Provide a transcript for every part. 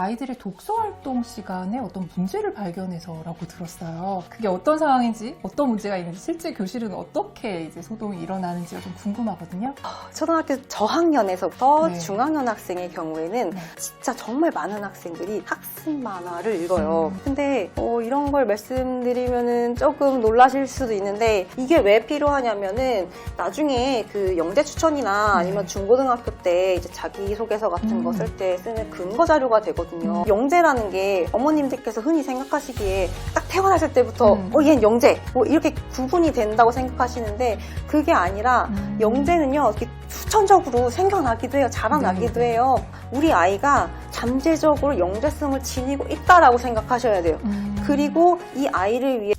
아이들의 독서활동 시간에 어떤 문제를 발견해서라고 들었어요. 그게 어떤 상황인지, 어떤 문제가 있는지, 실제 교실은 어떻게 이제 소동이 일어나는지가 좀 궁금하거든요. 초등학교 저학년에서부터 네. 중학년 학생의 경우에는 네. 진짜 정말 많은 학생들이 학습 만화를 읽어요. 근데 이런 걸 말씀드리면은 조금 놀라실 수도 있는데 이게 왜 필요하냐면은 나중에 그 영재 추천이나 아니면 중고등학교 때 이제 자기소개서 같은 거 쓸 때 쓰는 근거 자료가 되거든요. 영재라는 게 어머님들께서 흔히 생각하시기에 딱 태어났을 때부터 얘는 영재 뭐 이렇게 구분이 된다고 생각하시는데 그게 아니라 영재는요 이렇게 후천적으로 생겨나기도 해요. 자라나기도 해요. 우리 아이가 잠재적으로 영재성을 지니고 있다라고 생각하셔야 돼요. 그리고 이 아이를 위해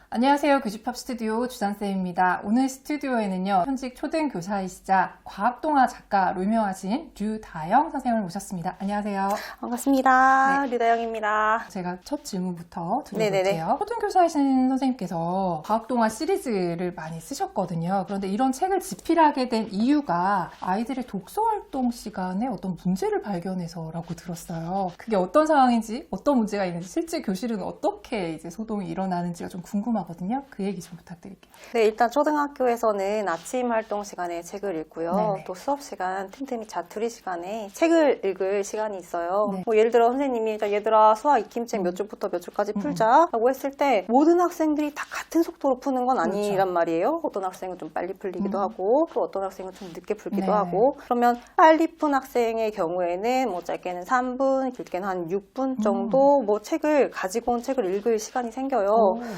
안녕하세요. 교집합 스튜디오 주산쌤입니다. 오늘 스튜디오에는요, 현직 초등교사이시자 과학동화 작가로 유명하신 류다영 선생님을 모셨습니다. 안녕하세요. 반갑습니다. 류다영입니다. 제가 첫 질문부터 네네네. 드려볼게요. 초등교사이신 선생님께서 과학동화 시리즈를 많이 쓰셨거든요. 그런데 이런 책을 집필하게 된 이유가 아이들의 독서활동 시간에 어떤 문제를 발견해서라고 들었어요. 그게 어떤 상황인지, 어떤 문제가 있는지, 실제 교실은 어떻게 이제 소동이 일어나는지가 좀 궁금하거든요. 그 얘기 좀 부탁드릴게요. 네, 일단 초등학교에서는 아침 활동 시간에 책을 읽고요. 네네. 또 수업 시간, 틈틈이 자투리 시간에 책을 읽을 시간이 있어요. 네. 뭐 예를 들어 선생님이 얘들아 수학 익힘책 몇 줄부터 몇 줄까지 풀자라고 했을 때 모든 학생들이 다 같은 속도로 푸는 건 아니란 말이에요. 어떤 학생은 좀 빨리 풀리기도 하고 또 어떤 학생은 좀 늦게 풀기도 네. 하고 그러면 빨리 푼 학생의 경우에는 뭐 짧게는 3분, 길게는 한 6분 정도 뭐 책을 가지고 온 책을 읽을 시간이 생겨요.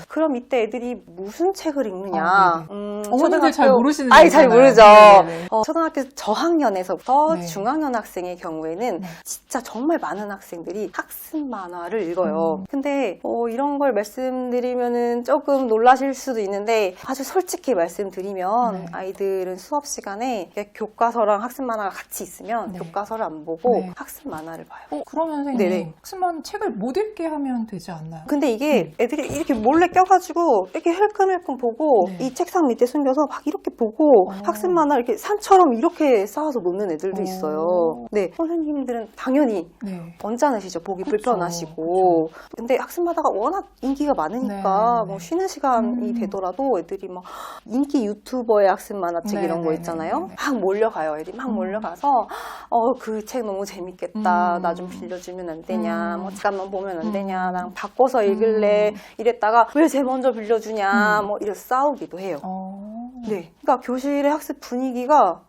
그럼 이때 애들이 무슨 책을 읽느냐? 어머님들 잘 모르시는 아니 잘 거잖아요. 모르죠. 네네네. 초등학교 저학년에서부터 네. 중학년 학생의 경우에는 네. 진짜 정말 많은 학생들이 학습 만화를 읽어요. 근데 이런 걸 말씀드리면은 조금 놀라실 수도 있는데 아주 솔직히 말씀드리면 네. 아이들은 수업 시간에 교과서랑 학습 만화가 같이 있으면 네. 교과서를 안 보고 네. 학습 만화를 봐요. 그러면 선생님, 네네. 학습만 책을 못 읽게 하면 되지 않나요? 근데 이게 애들이 이렇게 몰래 껴가지고 이렇게 힐끔힐끔 보고 네. 이 책상 밑에 숨겨서 막 이렇게 보고 학습 만화 이렇게 산처럼 이렇게 쌓아서 놓는 애들도 있어요. 네, 선생님들은 당연히 네. 언짢으시죠. 보기 그쵸, 불편하시고. 근데 학습 만화가 워낙 인기가 많으니까 네, 뭐 네. 쉬는 시간이 되더라도 애들이 막 인기 유튜버의 학습 만화책 네, 이런 거 네, 있잖아요. 네, 네. 막 몰려가요. 애들이 막 몰려가서 그 책 너무 재밌겠다. 나 좀 빌려주면 안 되냐. 뭐 잠깐만 보면 안 되냐. 나랑 바꿔서 읽을래. 이랬다가 왜 쟤 먼저 빌려주냐. 뭐 이래서 싸우기도 해요. 네. 그러니까 교실의 학습 분위기가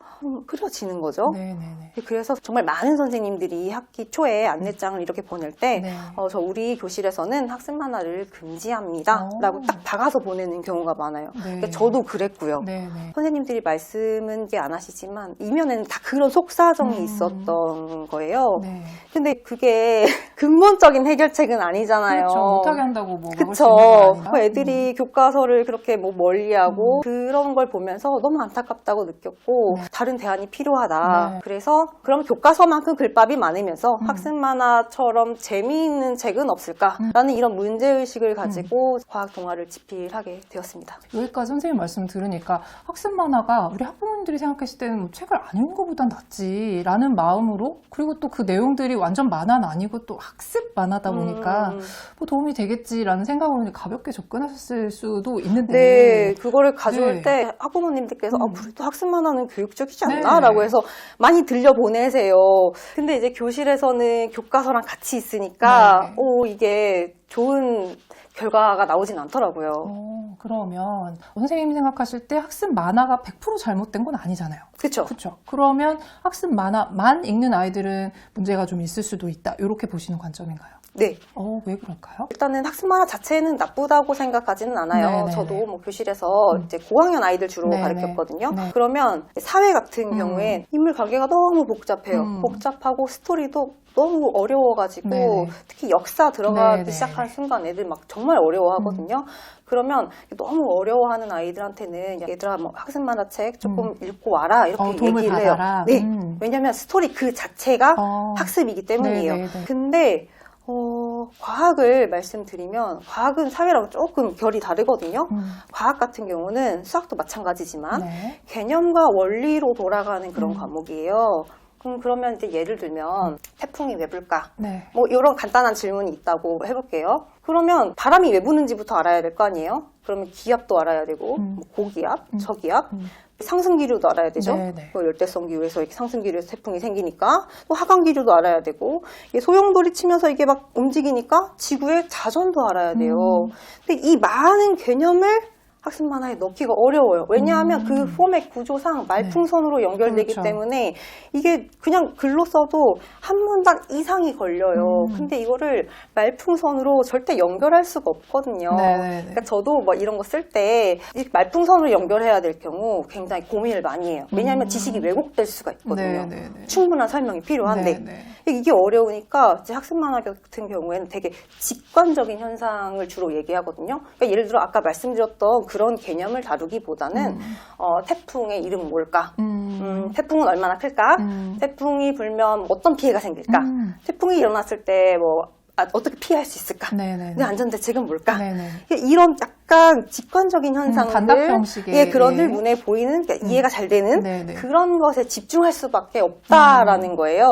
흐려지는 거죠. 네네네. 그래서 정말 많은 선생님들이 학기 초에 안내장을 이렇게 보낼 때 네. 저 우리 교실에서는 학습 만화를 금지합니다 라고 딱 박아서 보내는 경우가 많아요. 네. 그러니까 저도 그랬고요. 네네. 선생님들이 말씀은 게 안 하시지만 이면에는 다 그런 속사정이 있었던 거예요. 네. 근데 그게 근본적인 해결책은 아니잖아요. 그렇죠. 못하게 한다고 뭐 막을 수 그쵸. 있는 거 아닌가? 애들이 교과서를 그렇게 뭐 멀리하고 그런 걸 보면서 너무 안타깝다고 느꼈고 네. 다른 대안이 필요하다. 네. 그래서 그럼 교과서만큼 글밥이 많으면서 학습 만화처럼 재미있는 책은 없을까라는 이런 문제의식을 가지고 과학 동화를 집필하게 되었습니다. 여기까지 선생님 말씀 들으니까 학습 만화가 우리 학부모님들이 생각했을 때는 뭐 책을 안 읽는 것보단 낫지라는 마음으로, 그리고 또 그 내용들이 완전 만화는 아니고 또 학습 만화다 보니까 뭐 도움이 되겠지라는 생각으로 가볍게 접근하셨을 수도 있는데 네, 그거를 가져올 네. 때 학부모님들께서 그래도 학습 만화는 교육적이지 네. 않나? 라고 해서 많이 들려보내세요. 근데 이제 교실에서는 교과서랑 같이 있으니까 네. 이게 좋은 결과가 나오진 않더라고요. 그러면 선생님이 생각하실 때 학습 만화가 100% 잘못된 건 아니잖아요. 그렇죠. 그렇죠. 그러면 학습 만화만 읽는 아이들은 문제가 좀 있을 수도 있다. 이렇게 보시는 관점인가요? 네. 왜 그럴까요? 일단은 학습 만화 자체는 나쁘다고 생각하지는 않아요. 네네네. 저도 뭐 교실에서 이제 고학년 아이들 주로 네네. 가르쳤거든요. 네. 그러면 사회 같은 경우엔 인물 관계가 너무 복잡해요. 복잡하고 스토리도 너무 어려워가지고 네네. 특히 역사 들어가기 네네. 시작한 순간 애들 막 정말 어려워하거든요. 그러면 너무 어려워하는 아이들한테는 얘들아 뭐 학습 만화책 조금 읽고 와라 이렇게 도움을 얘기를 해요. 받아라. 네. 왜냐하면 스토리 그 자체가 학습이기 때문이에요. 네네네. 근데 과학을 말씀드리면 과학은 사회랑 조금 결이 다르거든요. 과학 같은 경우는 수학도 마찬가지지만 네. 개념과 원리로 돌아가는 그런 과목이에요. 그러면 이제 예를 들면 태풍이 왜 불까? 네. 뭐 이런 간단한 질문이 있다고 해볼게요. 그러면 바람이 왜 부는지부터 알아야 될 거 아니에요? 그러면 기압도 알아야 되고 뭐 고기압, 저기압, 상승기류도 알아야 되죠. 네네. 또 열대성 기후에서 이렇게 상승기류에서 태풍이 생기니까 또 하강기류도 알아야 되고 이게 소용돌이 치면서 이게 막 움직이니까 지구의 자전도 알아야 돼요. 근데 이 많은 개념을 학습 만화에 넣기가 어려워요. 왜냐하면 그 포맷 구조상 말풍선으로 연결되기 그렇죠. 때문에 이게 그냥 글로 써도 한 문단 이상이 걸려요. 근데 이거를 말풍선으로 절대 연결할 수가 없거든요. 네네네. 그러니까 저도 뭐 이런 거 쓸 때 말풍선으로 연결해야 될 경우 굉장히 고민을 많이 해요. 왜냐하면 지식이 왜곡될 수가 있거든요. 네네네. 충분한 설명이 필요한데 네네. 이게 어려우니까 이제 학습 만화 같은 경우에는 되게 직관적인 현상을 주로 얘기하거든요. 그러니까 예를 들어 아까 말씀드렸던 그런 개념을 다루기보다는 태풍의 이름은 뭘까? 태풍은 얼마나 클까? 태풍이 불면 어떤 피해가 생길까? 태풍이 일어났을 때 뭐 어떻게 피할 수 있을까? 네네. 그 안전대책은 뭘까? 네네. 이런 약간 직관적인 현상들, 단답 형식의, 예, 그런들 예. 눈에 보이는 그러니까 이해가 잘 되는 네네. 그런 것에 집중할 수밖에 없다라는 거예요.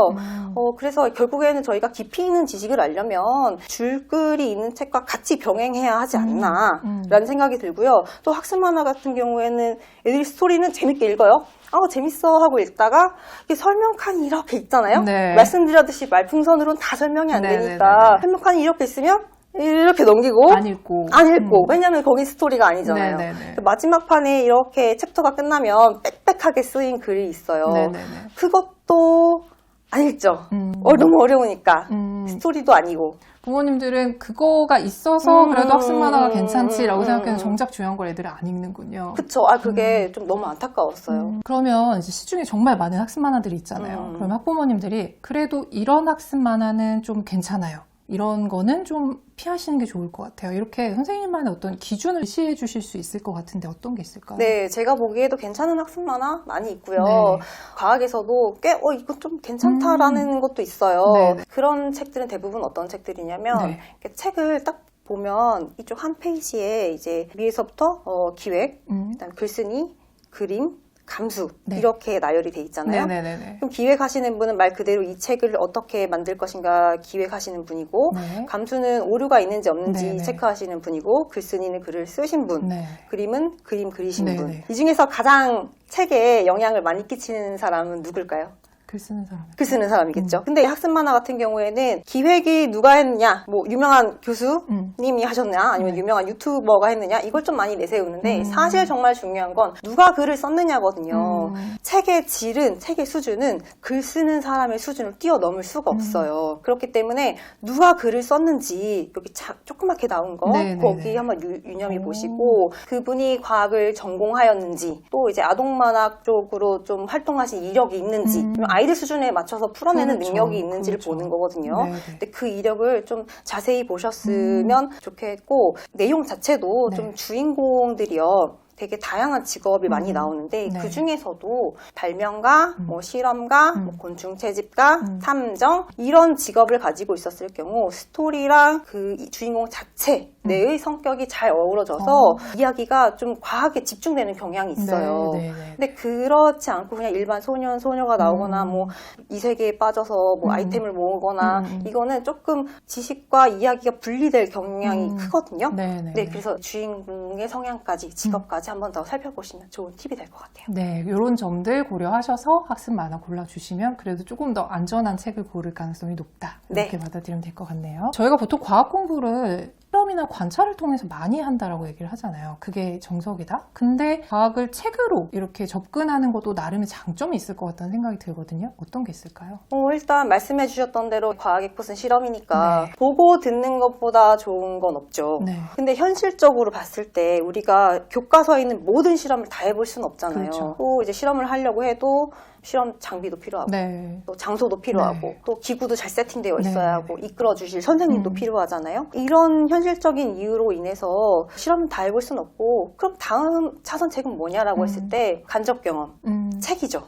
그래서 결국에는 저희가 깊이 있는 지식을 알려면 줄글이 있는 책과 같이 병행해야 하지 않나라는 생각이 들고요. 또 학습 만화 같은 경우에는 애들이 스토리는 재밌게 읽어요. 재밌어 하고 읽다가 이게 설명칸이 이렇게 있잖아요. 네. 말씀드렸듯이 말풍선으로는 다 설명이 안 네네네네. 되니까 설명칸이 이렇게 있으면 이렇게 넘기고 안 읽고. 왜냐면 거긴 스토리가 아니잖아요. 네네네. 마지막 판에 이렇게 챕터가 끝나면 빽빽하게 쓰인 글이 있어요. 네네네. 그것도 안 읽죠. 너무 어려우니까 스토리도 아니고. 부모님들은 그거가 있어서 그래도 학습 만화가 괜찮지라고 생각해서 음. 정작 중요한 걸 애들이 안 읽는군요. 그쵸. 그게 좀 너무 안타까웠어요. 그러면 이제 시중에 정말 많은 학습 만화들이 있잖아요. 그러면 학부모님들이 그래도 이런 학습 만화는 좀 괜찮아요. 이런 거는 좀 피하시는 게 좋을 것 같아요. 이렇게 선생님만의 어떤 기준을 제시해 주실 수 있을 것 같은데 어떤 게 있을까요? 네, 제가 보기에도 괜찮은 학습 만화 많이 있고요. 네. 과학에서도 꽤 이거 좀 괜찮다라는 것도 있어요. 네네. 그런 책들은 대부분 어떤 책들이냐면 네. 이렇게 책을 딱 보면 이쪽 한 페이지에 이제 위에서부터 기획, 그다음에 글쓰기, 그림, 감수 네. 이렇게 나열이 돼 있잖아요. 네네네. 그럼 기획하시는 분은 말 그대로 이 책을 어떻게 만들 것인가 기획하시는 분이고 네. 감수는 오류가 있는지 없는지 네네. 체크하시는 분이고 글쓰기는 글을 쓰신 분, 네. 그림은 그림 그리신 분. 네네. 이 중에서 가장 책에 영향을 많이 끼치는 사람은 누굴까요? 글 쓰는 사람. 글 쓰는 사람이겠죠. 근데 학습 만화 같은 경우에는 기획이 누가 했느냐, 뭐 유명한 교수님이 하셨냐, 아니면 유명한 유튜버가 했느냐, 이걸 좀 많이 내세우는데 사실 정말 중요한 건 누가 글을 썼느냐거든요. 책의 질은, 책의 수준은 글 쓰는 사람의 수준을 뛰어넘을 수가 없어요. 그렇기 때문에 누가 글을 썼는지 여기 조그맣게 나온 거 네네네. 거기 한번 유념해 보시고 그분이 과학을 전공하였는지 또 이제 아동 만화 쪽으로 좀 활동하신 이력이 있는지 아이들 수준에 맞춰서 풀어내는 그렇죠. 능력이 있는지를 그렇죠. 보는 거거든요. 네네. 근데 그 이력을 좀 자세히 보셨으면 좋겠고 내용 자체도 네. 좀 주인공들이요. 되게 다양한 직업이 많이 나오는데 네. 그 중에서도 발명가, 뭐 실험가, 뭐 곤충 채집가, 탐정 이런 직업을 가지고 있었을 경우 스토리랑 그 주인공 자체 내의 성격이 잘 어우러져서 이야기가 좀 과학에 집중되는 경향이 있어요. 네, 네, 네. 근데 그렇지 않고 그냥 일반 소년, 소녀가 나오거나 뭐 이 세계에 빠져서 뭐 아이템을 모으거나 이거는 조금 지식과 이야기가 분리될 경향이 크거든요. 네, 네, 네, 그래서 주인공의 성향까지 직업까지 한 번 더 살펴보시면 좋은 팁이 될 것 같아요. 네, 이런 점들 고려하셔서 학습 만화 골라주시면 그래도 조금 더 안전한 책을 고를 가능성이 높다. 이렇게 네. 받아들이면 될 것 같네요. 저희가 보통 과학 공부를 실험이나 관찰을 통해서 많이 한다라고 얘기를 하잖아요. 그게 정석이다. 근데 과학을 책으로 이렇게 접근하는 것도 나름의 장점이 있을 것 같다는 생각이 들거든요. 어떤 게 있을까요? 일단 말씀해 주셨던 대로 과학의 꽃은 실험이니까 네. 보고 듣는 것보다 좋은 건 없죠. 네. 근데 현실적으로 봤을 때 우리가 교과서에 있는 모든 실험을 다 해볼 수는 없잖아요. 그렇죠. 또 이제 실험을 하려고 해도 실험 장비도 필요하고 네. 또 장소도 필요하고 네. 또 기구도 잘 세팅되어 있어야 네. 하고 이끌어 주실 선생님도 필요하잖아요. 이런 현실적인 이유로 인해서 실험을 다 해볼 수는 없고 그럼 다음 차선책은 뭐냐라고 했을 때 간접 경험, 책이죠.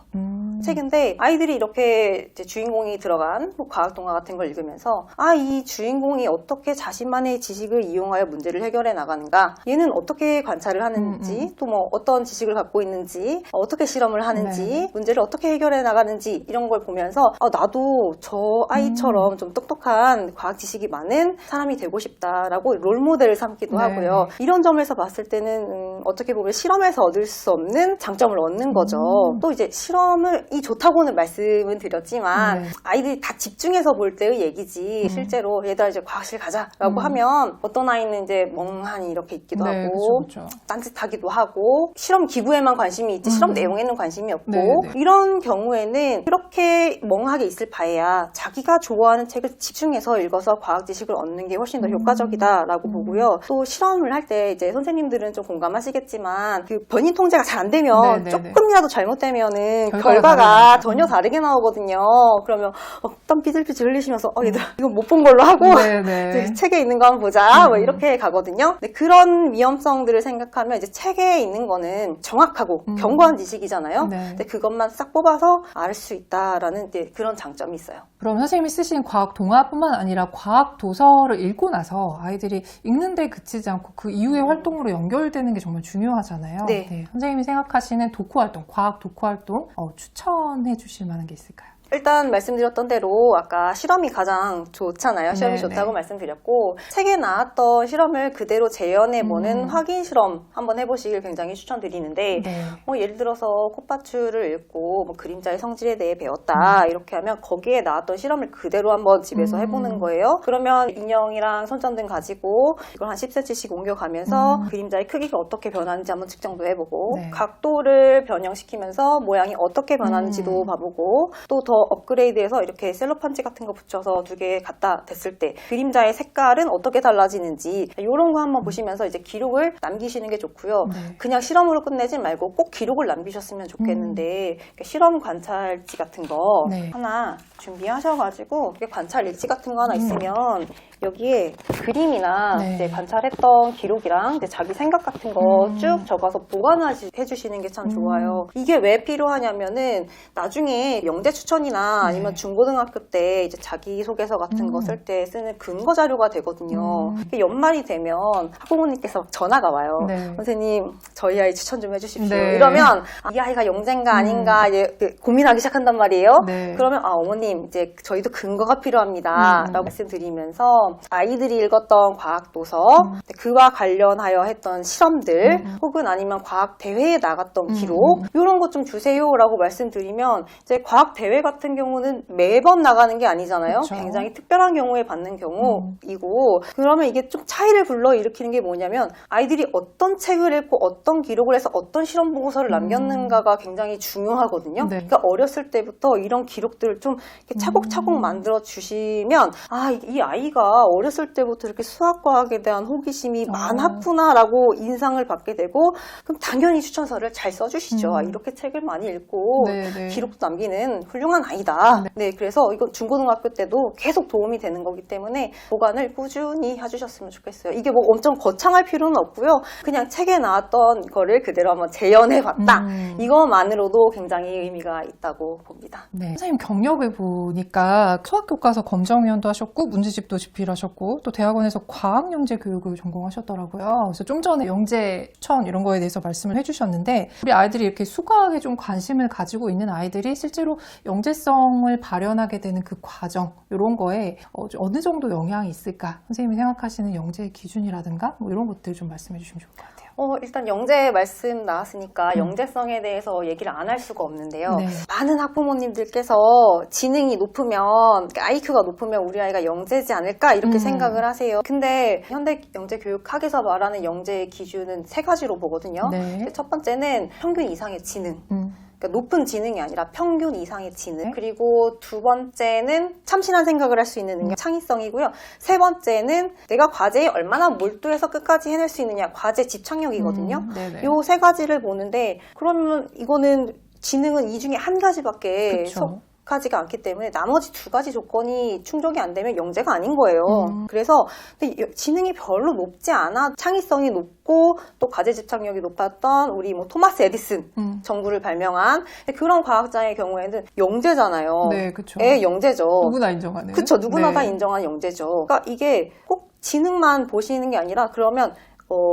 책인데 아이들이 이렇게 이제 주인공이 들어간 뭐 과학 동화 같은 걸 읽으면서 이 주인공이 어떻게 자신만의 지식을 이용하여 문제를 해결해 나가는가, 얘는 어떻게 관찰을 하는지 또 뭐 어떤 지식을 갖고 있는지 어떻게 실험을 하는지 문제를 어떻게 해결해 나가는지 이런 걸 보면서 나도 저 아이처럼 좀 똑똑한 과학 지식이 많은 사람이 되고 싶다라고 롤모델을 삼기도 하고요. 이런 점에서 봤을 때는 어떻게 보면 실험에서 얻을 수 없는 장점을 얻는 거죠. 또 이제 실험이 좋다고는 말씀은 드렸지만 아이들이 다 집중해서 볼 때의 얘기지 실제로 얘들아 이제 과학실 가자라고 하면 어떤 아이는 이제 멍하니 이렇게 있기도 하고 그쵸. 딴짓하기도 하고 실험 기구에만 관심이 있지 실험 내용에는 관심이 없고 이런 경우에는 이렇게 멍하게 있을 바에야 자기가 좋아하는 책을 집중해서 읽어서 과학 지식을 얻는 게 훨씬 더 효과적이다라고 보고요. 또 실험을 할 때 이제 선생님들은 좀 공감하시겠지만 그 변이 통제가 잘 안 되면 조금이라도 잘못되면은 결과가 전혀 다르게 나오거든요. 그러면 땀 삐질삐질 흘리시면서 얘들아 이거 못 본 걸로 하고 이제 책에 있는 거 한번 보자 뭐 이렇게 가거든요. 근데 그런 위험성들을 생각하면 이제 책에 있는 거는 정확하고 견고한 지식이잖아요. 근데 그것만 싹 뽑아서 알 수 있다라는 이제 그런 장점이 있어요. 그럼 선생님이 쓰신 과학 동화뿐만 아니라 과학 도서를 읽고 나서 아이들이 읽는데 그치지 않고 그 이후의 활동으로 연결되는 게 정말 중요하잖아요. 선생님이 생각하시는 독후 활동, 과학 독후 활동 추천해 주실 만한 게 있을까요? 일단 말씀드렸던 대로 아까 실험이 가장 좋잖아요. 실험이 좋다고 말씀드렸고 책에 나왔던 실험을 그대로 재현해보는 확인 실험 한번 해보시길 굉장히 추천드리는데 예를 들어서 콧바추를 읽고 뭐 그림자의 성질에 대해 배웠다 이렇게 하면 거기에 나왔던 실험을 그대로 한번 집에서 해보는 거예요. 그러면 인형이랑 손전등 가지고 이걸 한 10cm씩 옮겨가면서 그림자의 크기가 어떻게 변하는지 한번 측정도 해보고 각도를 변형시키면서 모양이 어떻게 변하는지도 봐보고 또 더 업그레이드해서 이렇게 셀로판지 같은 거 붙여서 두 개 갖다 댔을 때 그림자의 색깔은 어떻게 달라지는지 이런 거 한번 보시면서 이제 기록을 남기시는 게 좋고요. 그냥 실험으로 끝내지 말고 꼭 기록을 남기셨으면 좋겠는데 실험 관찰지 같은 거 하나 준비하셔가지고 관찰 일지 같은 거 하나 있으면 여기에 그림이나 이제 관찰했던 기록이랑 이제 자기 생각 같은 거 쭉 적어서 보관해 주시는 게 참 좋아요. 이게 왜 필요하냐면은 나중에 영재 추천이나 아니면 중고등학교 때 이제 자기소개서 같은 거 쓸 때 쓰는 근거 자료가 되거든요. 연말이 되면 학부모님께서 전화가 와요. 선생님 저희 아이 추천 좀 해주십시오. 이러면 이 아이가 영재인가 아닌가 이제 고민하기 시작한단 말이에요. 그러면 어머님 이제 저희도 근거가 필요합니다 라고 말씀드리면서 아이들이 읽었던 과학 도서 그와 관련하여 했던 실험들 혹은 아니면 과학 대회에 나갔던 기록 이런 것 좀 주세요 라고 말씀드리면 이제 과학 대회 같은 경우는 매번 나가는 게 아니잖아요. 굉장히 특별한 경우에 받는 경우이고 그러면 이게 좀 차이를 불러일으키는 게 뭐냐면 아이들이 어떤 책을 읽고 어떤 기록을 해서 어떤 실험 보고서를 남겼는가가 굉장히 중요하거든요. 그러니까 어렸을 때부터 이런 기록들을 좀 이렇게 차곡차곡 만들어 주시면 이 아이가 어렸을 때부터 이렇게 수학과학에 대한 호기심이 많았구나 라고 인상을 받게 되고 그럼 당연히 추천서를 잘 써주시죠. 이렇게 책을 많이 읽고 기록도 남기는 훌륭한 아이다. 그래서 이건 중고등학교 때도 계속 도움이 되는 거기 때문에 보관을 꾸준히 해주셨으면 좋겠어요. 이게 뭐 엄청 거창할 필요는 없고요. 그냥 책에 나왔던 거를 그대로 한번 재현해봤다. 이것만으로도 굉장히 의미가 있다고 봅니다. 선생님 경력을 보니까 수학교과서 검정위원도 하셨고 문제집도 집필하셨고 또 대학원에서 과학영재 교육을 전공하셨더라고요. 그래서 좀 전에 영재 추천 이런 거에 대해서 말씀을 해주셨는데 우리 아이들이 이렇게 수학에 좀 관심을 가지고 있는 아이들이 실제로 영재성을 발현하게 되는 그 과정 이런 거에 어느 정도 영향이 있을까? 선생님이 생각하시는 영재의 기준이라든가 뭐 이런 것들 좀 말씀해 주시면 좋을 것 같아요. 일단 영재 말씀 나왔으니까 영재성에 대해서 얘기를 안 할 수가 없는데요. 많은 학부모님들께서 지능이 높으면 IQ가 높으면 우리 아이가 영재지 않을까 이렇게 생각을 하세요. 근데 현대 영재 교육학에서 말하는 영재의 기준은 세 가지로 보거든요. 첫 번째는 평균 이상의 지능. 그러니까 높은 지능이 아니라 평균 이상의 지능. 그리고 두 번째는 참신한 생각을 할 수 있는 능력, 창의성이고요. 세 번째는 내가 과제에 얼마나 몰두해서 끝까지 해낼 수 있느냐, 과제 집착력이거든요. 요 세 가지를 보는데 그러면 이거는 지능은 이 중에 한 가지밖에 익숙하지가 않기 때문에 나머지 두 가지 조건이 충족이 안 되면 영재가 아닌 거예요. 그래서 근데 지능이 별로 높지 않아 창의성이 높고 또 과제 집착력이 높았던 우리 뭐 토마스 에디슨 전구를 발명한 그런 과학자의 경우에는 영재잖아요. 네, 그렇죠. 영재죠. 누구나 인정하는. 그렇죠. 누구나 네. 다 인정한 영재죠. 그러니까 이게 꼭 지능만 보시는 게 아니라 그러면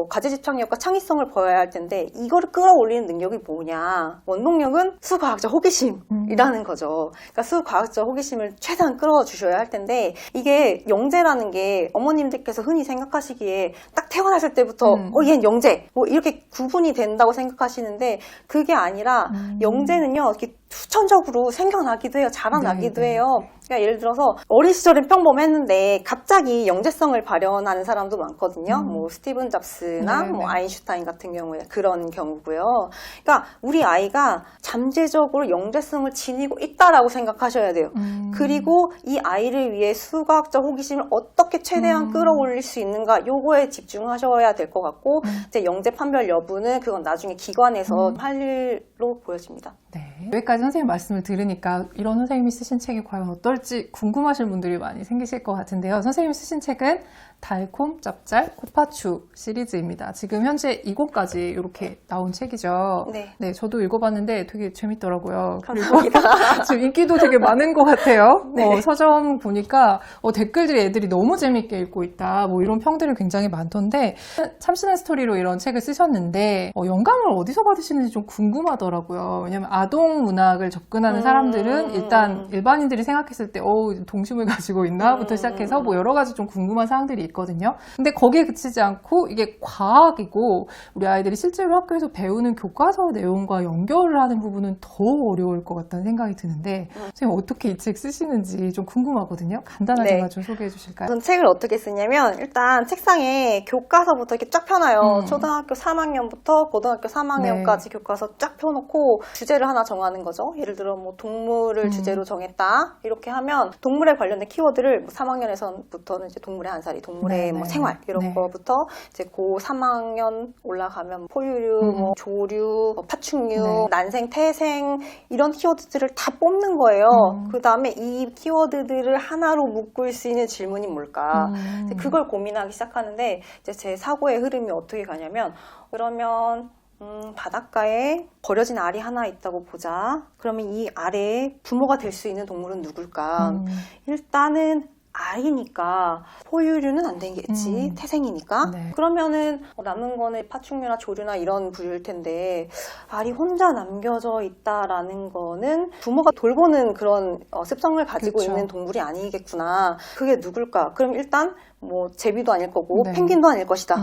과제 집착력과 창의성을 보여야 할 텐데 이거를 끌어올리는 능력이 뭐냐. 원동력은 수과학적 호기심이라는 거죠. 그러니까 수과학적 호기심을 최대한 끌어주셔야 할 텐데 이게 영재라는 게 어머님들께서 흔히 생각하시기에 딱 태어났을 때부터 얘는 영재 뭐 이렇게 구분이 된다고 생각하시는데 그게 아니라 영재는요 이렇게 후천적으로 생겨나기도 해요. 자라나기도 네, 네. 해요. 그러니까 예를 들어서 어린 시절엔 평범했는데 갑자기 영재성을 발현하는 사람도 많거든요. 뭐 스티븐 잡스나 네, 뭐 네. 아인슈타인 같은 경우에 그런 경우고요. 그러니까 우리 아이가 잠재적으로 영재성을 지니고 있다라고 생각하셔야 돼요. 그리고 이 아이를 위해 수과학적 호기심을 어떻게 최대한 끌어올릴 수 있는가 요거에 집중하셔야 될 것 같고 이제 영재 판별 여부는 그건 나중에 기관에서 할 일로 보여집니다. 네. 여기까지 선생님 말씀을 들으니까 이런 선생님이 쓰신 책이 과연 어떨지 궁금하신 분들이 많이 생기실 것 같은데요. 선생님이 쓰신 책은 달콤, 짭짤, 코파추 시리즈입니다. 지금 현재 2권까지 이렇게 나온 책이죠. 네. 네, 저도 읽어봤는데 되게 재밌더라고요. 감사합니다. 그리고 지금 인기도 되게 많은 것 같아요. 네. 서점 보니까 댓글들이 애들이 너무 재밌게 읽고 있다. 뭐 이런 평들이 굉장히 많던데 참신한 스토리로 이런 책을 쓰셨는데 영감을 어디서 받으시는지 좀 궁금하더라고요. 왜냐면 아동 문학을 접근하는 사람들은 일단 일반인들이 생각했을 때 동심을 가지고 있나부터 시작해서 뭐 여러 가지 좀 궁금한 사항들이 있거든요. 근데 거기에 그치지 않고 이게 과학이고 우리 아이들이 실제로 학교에서 배우는 교과서 내용과 연결을 하는 부분은 더 어려울 것 같다는 생각이 드는데 선생님 어떻게 이 책 쓰시는지 좀 궁금하거든요. 간단하게만 네. 좀 소개해 주실까요? 우선 책을 어떻게 쓰냐면 일단 책상에 교과서부터 이렇게 쫙 펴놔요. 초등학교 3학년부터 고등학교 3학년까지 교과서 쫙 펴놓고 주제를 하나 정하는 거죠. 예를 들어 뭐 동물을 주제로 정했다. 이렇게 하면 동물에 관련된 키워드를 뭐 3학년에서부터는 이제 동물의 한 살이, 동물의 네, 뭐 네. 생활 이런 네. 거부터 이제 고 3학년 올라가면 포유류, 뭐 조류, 뭐 파충류, 네. 난생, 태생 이런 키워드들을 다 뽑는 거예요. 그 다음에 이 키워드들을 하나로 묶을 수 있는 질문이 뭘까? 이제 그걸 고민하기 시작하는데 이제 제 사고의 흐름이 어떻게 가냐면 그러면 바닷가에 버려진 알이 하나 있다고 보자. 그러면 이 알에 부모가 될 수 있는 동물은 누굴까? 일단은 알이니까 포유류는 안 되겠지. 태생이니까. 네. 그러면은 남은 거는 파충류나 조류나 이런 부류일 텐데 알이 혼자 남겨져 있다라는 거는 부모가 돌보는 그런 습성을 가지고 그쵸. 있는 동물이 아니겠구나. 그게 누굴까? 그럼 일단 뭐 제비도 아닐 거고 네. 펭귄도 아닐 것이다.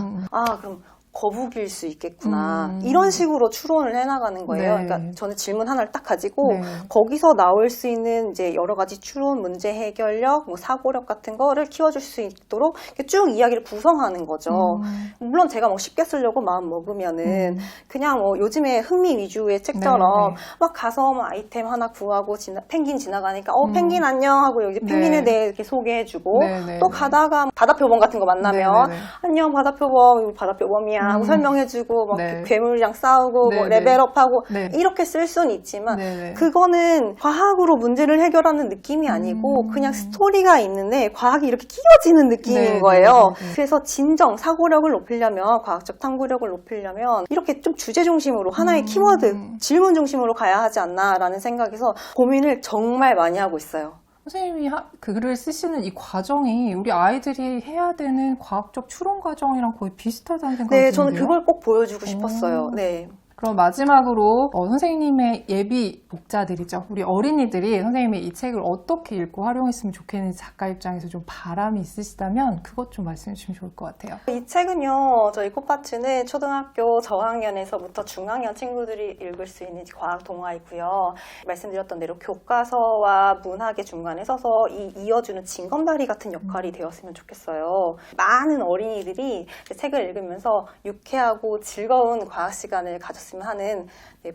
그럼 거북일 수 있겠구나. 이런 식으로 추론을 해나가는 거예요. 네. 그러니까 저는 질문 하나를 딱 가지고 네. 거기서 나올 수 있는 이제 여러 가지 추론, 문제 해결력, 뭐 사고력 같은 거를 키워줄 수 있도록 이렇게 쭉 이야기를 구성하는 거죠. 물론 제가 뭐 쉽게 쓰려고 마음 먹으면은 그냥 뭐 요즘에 흥미 위주의 책처럼 네, 네. 막 가서 뭐 아이템 하나 구하고 펭귄 지나가니까 펭귄 안녕 하고 여기 펭귄에 네. 대해 이렇게 소개해주고 네, 네, 또 네. 가다가 바다표범 같은 거 만나면 네, 네, 네. 안녕 바다표범, 이거 바다표범이야 하고 설명해주고 막 네. 괴물이랑 싸우고 네, 뭐 네. 레벨업하고 네. 이렇게 쓸 수는 있지만 네, 네. 그거는 과학으로 문제를 해결하는 느낌이 아니고 그냥 스토리가 있는데 과학이 이렇게 끼워지는 느낌인 네, 거예요. 네, 네. 그래서 진정 사고력을 높이려면 과학적 탐구력을 높이려면 이렇게 좀 주제 중심으로 하나의 키워드 질문 중심으로 가야 하지 않나라는 생각에서 고민을 정말 많이 하고 있어요. 선생님이 글을 쓰시는 이 과정이 우리 아이들이 해야 되는 과학적 추론 과정이랑 거의 비슷하다는 생각이 네, 드는데요. 저는 그걸 꼭 보여주고 싶었어요. 네. 그럼 마지막으로 선생님의 예비 독자들이죠. 우리 어린이들이 선생님의 이 책을 어떻게 읽고 활용했으면 좋겠는지 작가 입장에서 좀 바람이 있으시다면 그것 좀 말씀해 주시면 좋을 것 같아요. 이 책은요, 저희 코파츠는 초등학교 저학년에서부터 중학년 친구들이 읽을 수 있는 과학 동화이고요. 말씀드렸던 대로 교과서와 문학의 중간에 서서 이어주는 징검다리 같은 역할이 되었으면 좋겠어요. 많은 어린이들이 책을 읽으면서 유쾌하고 즐거운 과학 시간을 가졌으면 되었으면 하는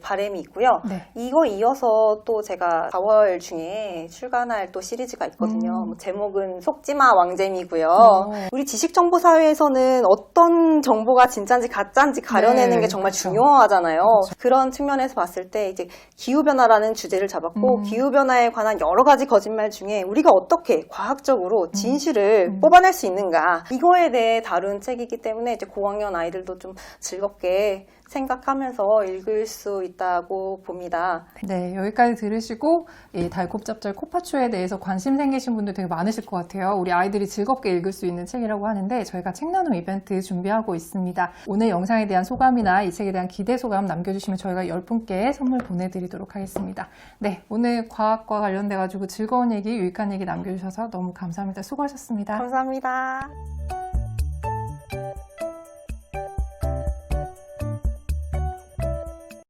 바람이 있고요. 네. 이거 이어서 또 제가 4월 중에 출간할 또 시리즈가 있거든요. 뭐 제목은 속지마 왕잼이고요. 우리 지식정보사회에서는 어떤 정보가 진짜인지 가짜인지 가려내는 네, 게 정말 그렇죠. 중요하잖아요. 그런 측면에서 봤을 때 이제 기후변화라는 주제를 잡았고 기후변화에 관한 여러 가지 거짓말 중에 우리가 어떻게 과학적으로 진실을 뽑아낼 수 있는가 이거에 대해 다룬 책이기 때문에 이제 고학년 아이들도 좀 즐겁게 생각하면서 읽을 수 있다고 봅니다. 네, 여기까지 들으시고 이 달콤짭짤 코파초에 대해서 관심 생기신 분들 되게 많으실 것 같아요. 우리 아이들이 즐겁게 읽을 수 있는 책이라고 하는데 저희가 책 나눔 이벤트 준비하고 있습니다. 오늘 영상에 대한 소감이나 이 책에 대한 기대 소감 남겨주시면 저희가 10분께 선물 보내드리도록 하겠습니다. 네, 오늘 과학과 관련돼가지고 즐거운 얘기, 유익한 얘기 남겨주셔서 너무 감사합니다. 수고하셨습니다. 감사합니다.